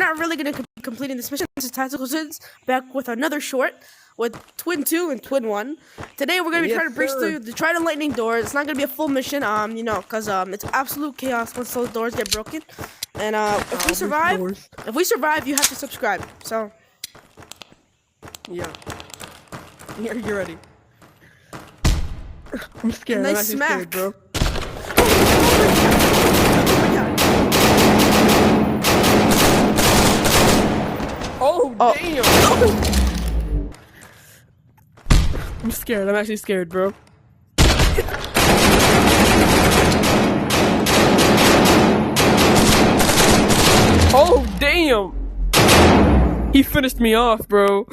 not really gonna be completing this mission. This is Tactical Sins back with another short with Twin 2 and Twin 1. Today we're gonna be trying to breach through the Trident lightning doors. It's not gonna be a full mission, you know, cause it's absolute chaos once those doors get broken. And if we survive, you have to subscribe. So yeah, you're ready. I'm scared. Nice I'm actually smack, scared, bro. Oh, damn! Oh. I'm scared. I'm actually scared, bro. Oh, damn! He finished me off, bro.